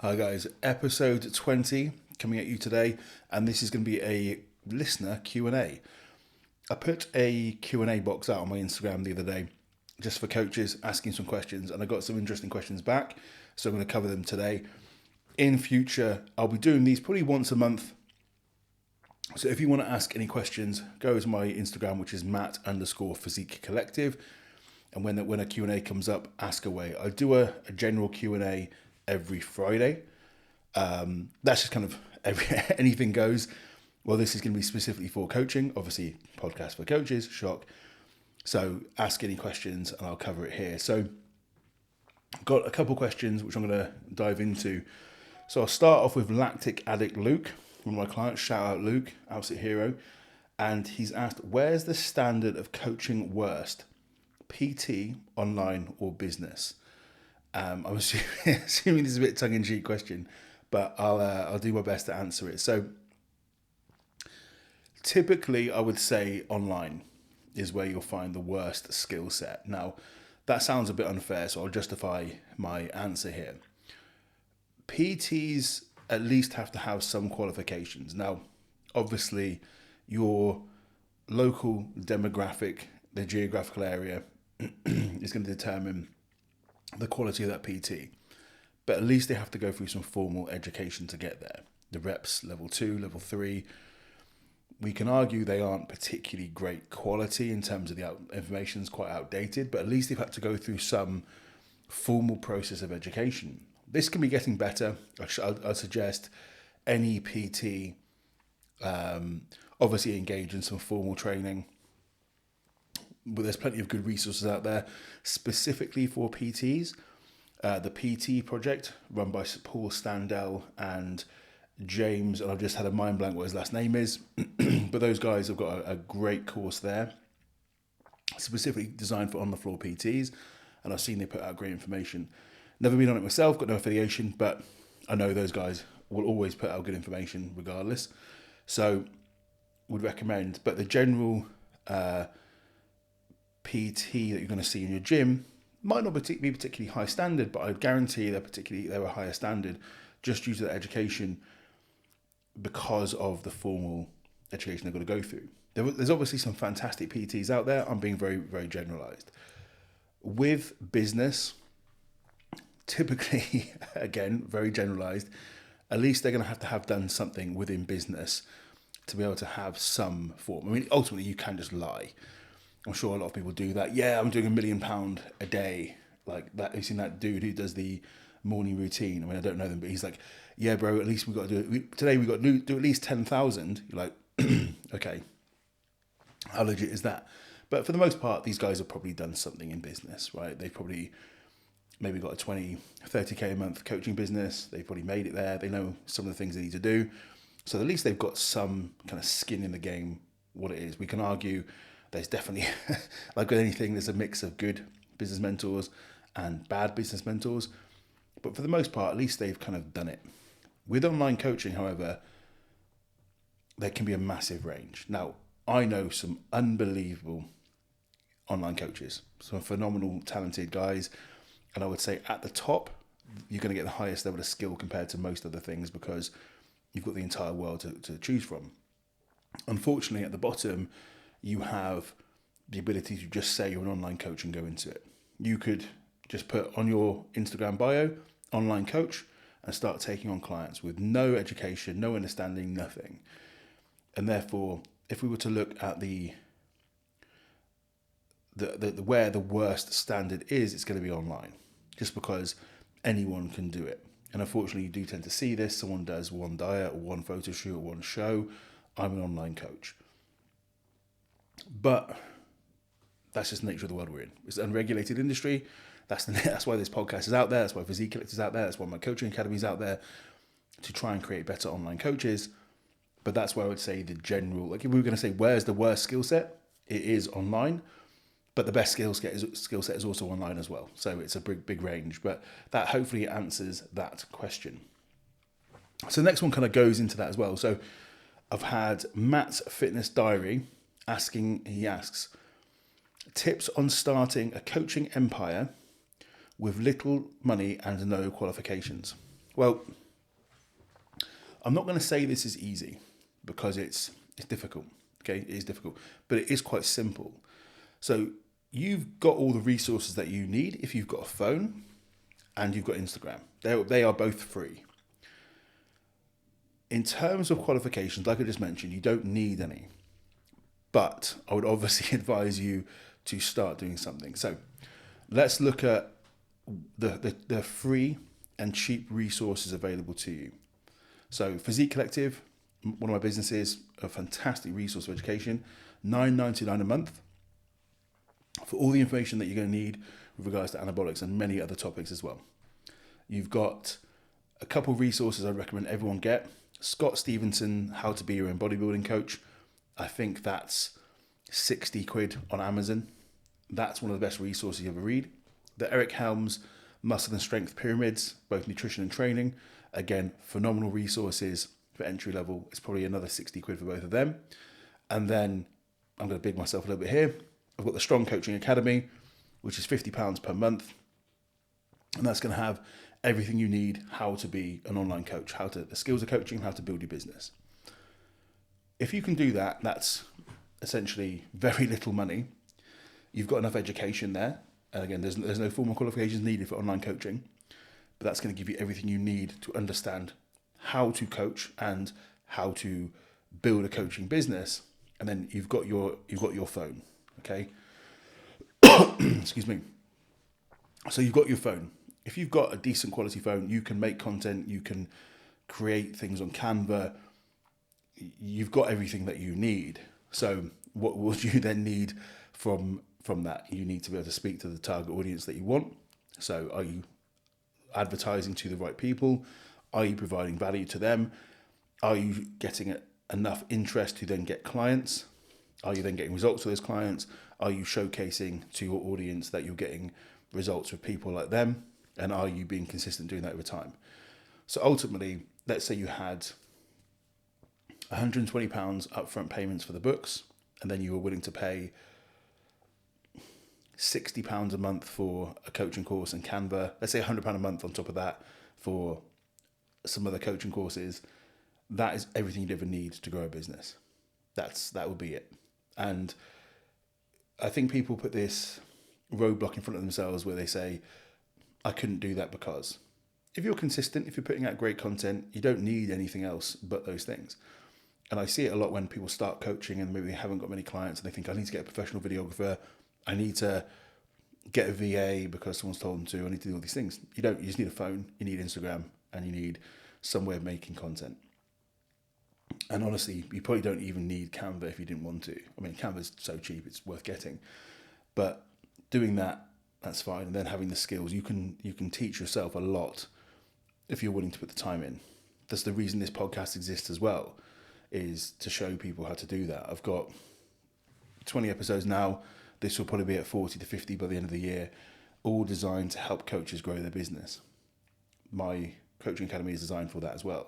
Hi guys, episode 20 coming at you today, and this is going to be a listener Q&A. I put a Q&A box out on my Instagram the other day just for coaches asking some questions, and I got some interesting questions back, so I'm going to cover them today. In future, I'll be doing these probably once a month. So if you want to ask any questions, go to my Instagram, which is Matt_Physique Collective. And when a Q&A comes up, ask away. I do a general Q&A every Friday. That's just kind of anything goes. Well, this is going to be specifically for coaching. Obviously, podcast for coaches, shock. So ask any questions and I'll cover it here. So I've got a couple questions which I'm going to dive into. So I'll start off with Lactic Addict Luke, one of my clients. Shout out Luke, absolute hero. And he's asked, where's the standard of coaching worst? PT, online, or business? I'm assuming this is a bit tongue-in-cheek question, but I'll do my best to answer it. So typically, I would say online is where you'll find the worst skill set. Now, that sounds a bit unfair, so I'll justify my answer here. PTs at least have to have some qualifications. Now, obviously, your local demographic, the geographical area, is going to determine the quality of that PT. But at least they have to go through some formal education to get there. The reps, level 2, level 3. We can argue they aren't particularly great quality in terms of the information is quite outdated, but at least they've had to go through some formal process of education. This can be getting better. I suggest any PT obviously engage in some formal training. But there's plenty of good resources out there specifically for PTs. The PT project run by Paul Standell and James, and I've just had a mind blank what his last name is, but those guys have got a great course there, specifically designed for on-the-floor PTs, and I've seen they put out great information. Never been on it myself, got no affiliation, but I know those guys will always put out good information regardless. So would recommend, but the general PT that you're going to see in your gym might not be particularly high standard, but I guarantee they're a higher standard just due to the education because of the formal education they've got to go through. There's obviously some fantastic PTs out there. I'm being very, very generalized. With business, typically, again, very generalized, at least they're going to have done something within business to be able to have some form. I mean, ultimately, you can just lie. I'm sure a lot of people do that. Yeah, I'm doing £1 million a day. Like that. You've seen that dude who does the morning routine. I mean, I don't know them, but he's like, yeah, bro, at least we've got to do it. Today we've got to do at least 10,000. You're like, okay, how legit is that? But for the most part, these guys have probably done something in business, right? They've probably maybe got a 20, 30K a month coaching business. They've probably made it there. They know some of the things they need to do. So at least they've got some kind of skin in the game, what it is. We can argue there's definitely, like with anything, there's a mix of good business mentors and bad business mentors. But for the most part, at least they've kind of done it. With online coaching, however, there can be a massive range. Now, I know some unbelievable online coaches, some phenomenal, talented guys. And I would say at the top, you're going to get the highest level of skill compared to most other things because you've got the entire world to choose from. Unfortunately, at the bottom, you have the ability to just say you're an online coach and go into it. You could just put on your Instagram bio, online coach, and start taking on clients with no education, no understanding, nothing. And therefore, if we were to look at the where the worst standard is, it's going to be online, just because anyone can do it. And unfortunately, you do tend to see this. Someone does one diet or one photo shoot or one show. I'm an online coach. But that's just the nature of the world we're in. It's an unregulated industry. That's why this podcast is out there. That's why Physique Collective is out there. That's why my coaching academy is out there, to try and create better online coaches. But that's where I would say the general, like if we were going to say where's the worst skill set, it is online. But the best skill set is also online as well. So it's a big range. But that hopefully answers that question. So the next one kind of goes into that as well. So I've had Matt's Fitness Diary he asks, tips on starting a coaching empire with little money and no qualifications. Well, I'm not going to say this is easy because it's difficult. Okay, it is difficult, but it is quite simple. So you've got all the resources that you need if you've got a phone and you've got Instagram. They are both free. In terms of qualifications, like I just mentioned, you don't need any. But I would obviously advise you to start doing something. So let's look at the free and cheap resources available to you. So Physique Collective, one of my businesses, a fantastic resource for education, $9.99 a month for all the information that you're going to need with regards to anabolics and many other topics as well. You've got a couple of resources I recommend everyone get. Scott Stevenson, How to Be Your Own Bodybuilding Coach. I think that's 60 quid on Amazon. That's one of the best resources you ever read. The Eric Helms Muscle and Strength Pyramids, both nutrition and training. Again, phenomenal resources for entry level. It's probably another 60 quid for both of them. And then I'm going to big myself a little bit here. I've got the Strong Coaching Academy, which is £50 per month. And that's going to have everything you need, how to be an online coach, the skills of coaching, how to build your business. If you can do that, that's essentially very little money. You've got enough education there. And again, there's no formal qualifications needed for online coaching, but that's going to give you everything you need to understand how to coach and how to build a coaching business. And then you've got your phone, okay? Excuse me. So you've got your phone. If you've got a decent quality phone, you can make content, you can create things on Canva. You've got everything that you need. So what would you then need from that? You need to be able to speak to the target audience that you want. So are you advertising to the right people? Are you providing value to them? Are you getting enough interest to then get clients? Are you then getting results for those clients? Are you showcasing to your audience that you're getting results with people like them? And are you being consistent doing that over time? So ultimately, let's say you had £120 upfront payments for the books, and then you were willing to pay £60 a month for a coaching course and Canva. Let's say £100 a month on top of that for some other coaching courses. That is everything you'd ever need to grow a business. That would be it. And I think people put this roadblock in front of themselves where they say, I couldn't do that because. If you're consistent, if you're putting out great content, you don't need anything else but those things. And I see it a lot when people start coaching and maybe they haven't got many clients and they think, I need to get a professional videographer. I need to get a VA because someone's told them to. I need to do all these things. You don't. You just need a phone. You need Instagram, and you need some way of making content. And honestly, you probably don't even need Canva if you didn't want to. I mean, Canva's so cheap; it's worth getting. But doing that, that's fine. And then having the skills, you can teach yourself a lot if you're willing to put the time in. That's the reason this podcast exists as well, is to show people how to do that. I've got 20 episodes now. This will probably be at 40 to 50 by the end of the year, all designed to help coaches grow their business. My coaching academy is designed for that as well.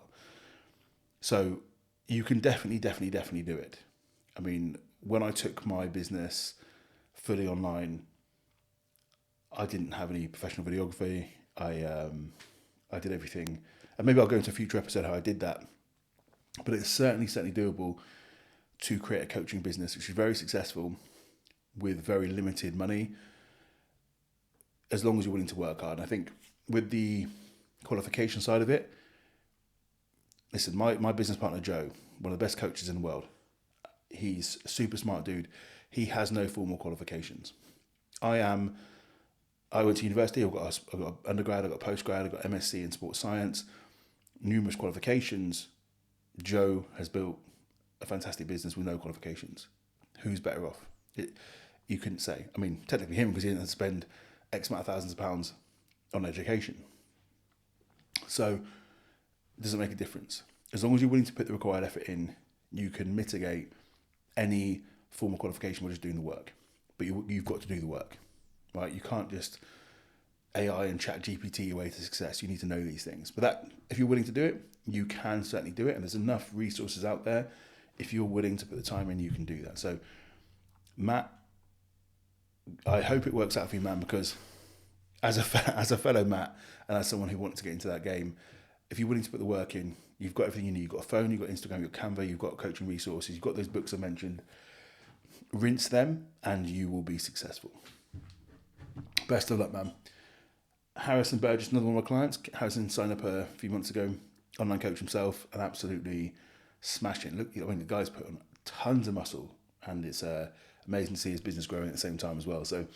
So you can definitely do it. I mean, when I took my business fully online, I didn't have any professional videography. I did everything, and maybe I'll go into a future episode how I did that. But it's certainly doable to create a coaching business which is very successful with very limited money, as long as you're willing to work hard. And I think with the qualification side of it, listen, my business partner, Joe, one of the best coaches in the world, he's a super smart dude. He has no formal qualifications. I went to university. I've got undergrad, I've got postgrad, I've got MSc in sports science, numerous qualifications. Joe has built a fantastic business with no qualifications. Who's better off? You couldn't say. I mean, technically him, because he didn't have to spend X amount of thousands of pounds on education. So it doesn't make a difference. As long as you're willing to put the required effort in, you can mitigate any formal qualification by just doing the work. But you've got to do the work, right? You can't just AI and chat GPT your way to success. You need to know these things. But that, if you're willing to do it, you can certainly do it. And there's enough resources out there. If you're willing to put the time in, you can do that. So Matt, I hope it works out for you, man, because as a fellow Matt and as someone who wants to get into that game, if you're willing to put the work in, you've got everything you need. You've got a phone, you've got Instagram, you've got Canva, you've got coaching resources, you've got those books I mentioned. Rinse them and you will be successful. Best of luck, man. Harrison Burgess, another one of my clients. Harrison signed up a few months ago, online coach himself, and absolutely smashed it. Look, I mean, the guy's put on tons of muscle, and it's amazing to see his business growing at the same time as well. So,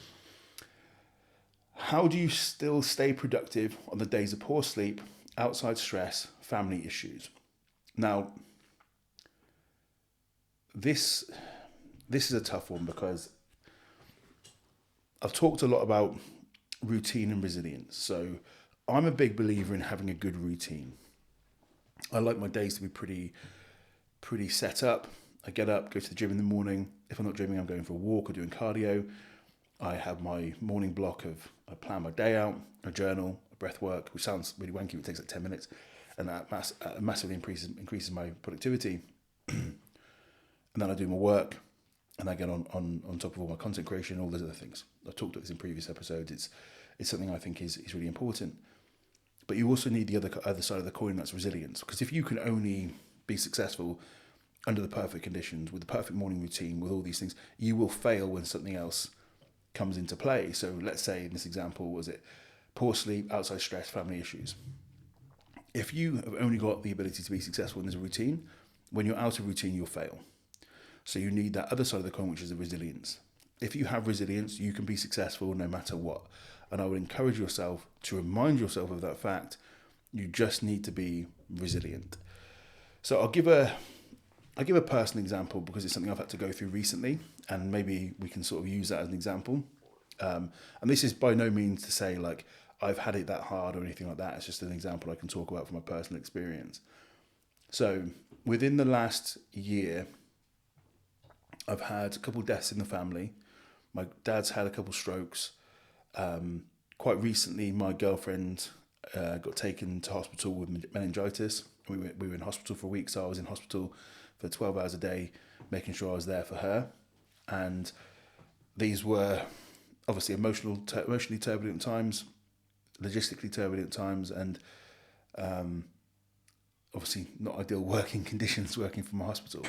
how do you still stay productive on the days of poor sleep, outside stress, family issues? Now, this is a tough one because I've talked a lot about routine and resilience. So I'm a big believer in having a good routine. I like my days to be pretty set up. I get up, go to the gym in the morning. If I'm not gymming, I'm going for a walk or doing cardio. I have my morning block I plan my day out, a journal, a breath work, which sounds really wanky, but it takes like 10 minutes. And that massively increases my productivity. And then I do my work, and I get on top of all my content creation and all those other things. I've talked about this in previous episodes. It's something I think is really important. But you also need the other side of the coin, that's resilience. Because if you can only be successful under the perfect conditions, with the perfect morning routine, with all these things, you will fail when something else comes into play. So let's say in this example, was it poor sleep, outside stress, family issues? If you have only got the ability to be successful in this routine, when you're out of routine, you'll fail. So you need that other side of the coin, which is the resilience. If you have resilience, you can be successful no matter what. And I would encourage yourself to remind yourself of that fact. You just need to be resilient. So I'll give a personal example because it's something I've had to go through recently, and maybe we can sort of use that as an example. And this is by no means to say like I've had it that hard or anything like that. It's just an example I can talk about from my personal experience. So within the last year, I've had a couple of deaths in the family. My dad's had a couple strokes. Quite recently, my girlfriend got taken to hospital with meningitis. We were in hospital for a week, so I was in hospital for 12 hours a day, making sure I was there for her. And these were obviously emotionally turbulent times, logistically turbulent times, and obviously not ideal working conditions working from a hospital.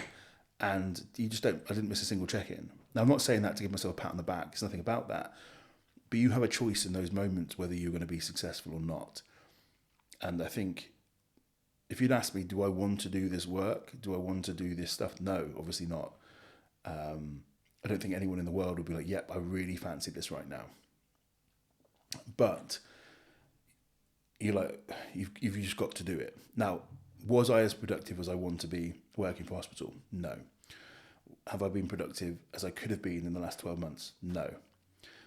And I didn't miss a single check-in. Now, I'm not saying that to give myself a pat on the back. It's nothing about that. But you have a choice in those moments whether you're going to be successful or not. And I think if you'd ask me, do I want to do this work? Do I want to do this stuff? No, obviously not. I don't think anyone in the world would be like, yep, I really fancy this right now. But you've just got to do it. Now, was I as productive as I want to be working for hospital? No. Have I been productive as I could have been in the last 12 months? No.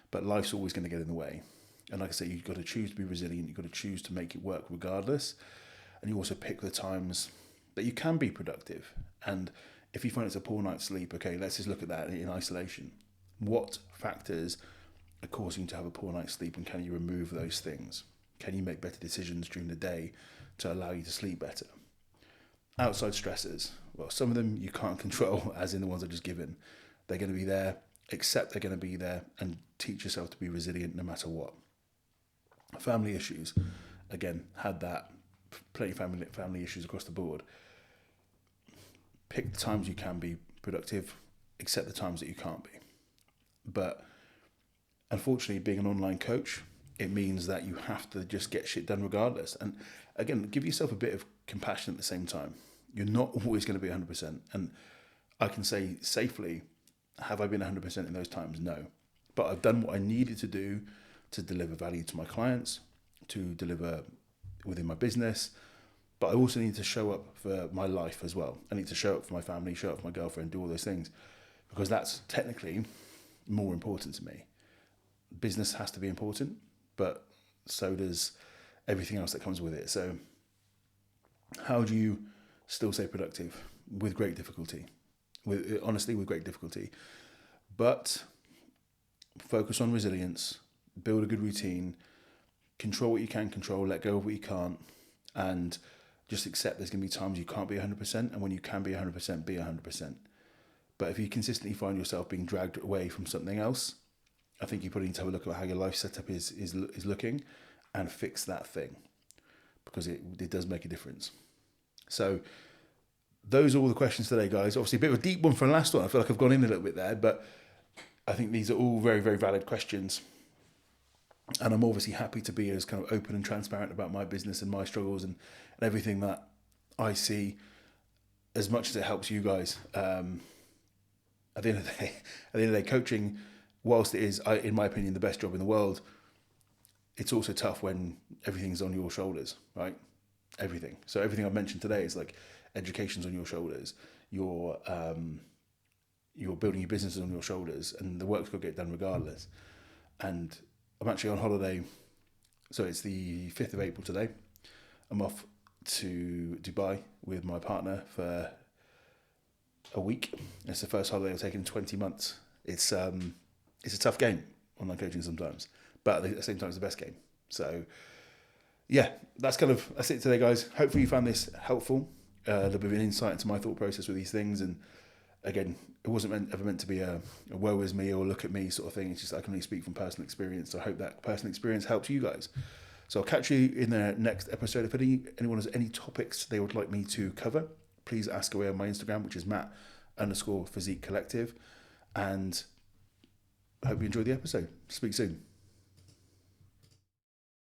But life's always going to get in the way. And like I say, you've got to choose to be resilient. You've got to choose to make it work regardless. And you also pick the times that you can be productive. And if you find it's a poor night's sleep, okay, let's just look at that in isolation. What factors are causing you to have a poor night's sleep, and can you remove those things? Can you make better decisions during the day to allow you to sleep better? Outside stressors, well, some of them you can't control, as in the ones I've just given. They're going to be there, accept they're going to be there, and teach yourself to be resilient no matter what. Family issues, again, had that, plenty of family issues across the board. Pick the times you can be productive, accept the times that you can't be. But unfortunately, being an online coach, it means that you have to just get shit done regardless. And again, give yourself a bit of compassion at the same time. You're not always going to be 100%. And I can say safely, have I been 100% in those times? No. But I've done what I needed to do to deliver value to my clients, to deliver within my business. But I also need to show up for my life as well. I need to show up for my family, show up for my girlfriend, do all those things. Because that's technically more important to me. Business has to be important, but so does everything else that comes with it. So how do you still stay productive with great difficulty? Honestly, with great difficulty. But focus on resilience, build a good routine, control what you can control, let go of what you can't, and just accept there's going to be times you can't be 100%, and when you can be 100%, be 100%. But if you consistently find yourself being dragged away from something else, I think you probably need to have a look at how your life setup is looking and fix that thing. because it does make a difference. So those are all the questions today, guys. Obviously, a bit of a deep one from the last one. I feel like I've gone in a little bit there, but I think these are all very, very valid questions. And I'm obviously happy to be as kind of open and transparent about my business and my struggles and everything that I see, as much as it helps you guys. At the end of the day, coaching, whilst it is, in my opinion, the best job in the world, it's also tough when everything's on your shoulders, right? Everything. So everything I've mentioned today is like education's on your shoulders. You're building your business on your shoulders, and the work's got to get done regardless. And I'm actually on holiday, so it's the 5th of April today. I'm off to Dubai with my partner for a week. It's the first holiday I've taken in 20 months. It's a tough game, online coaching sometimes, but at the same time it's the best game. So yeah, that's it today, guys. Hopefully you found this helpful. A little bit of an insight into my thought process with these things. And again, it wasn't ever meant to be a woe is me or look at me sort of thing. It's just I can only speak from personal experience. So I hope that personal experience helps you guys. So I'll catch you in the next episode. If anyone has any topics they would like me to cover, please ask away on my Instagram, which is Matt_Physique Collective. And I hope you enjoyed the episode. Speak soon.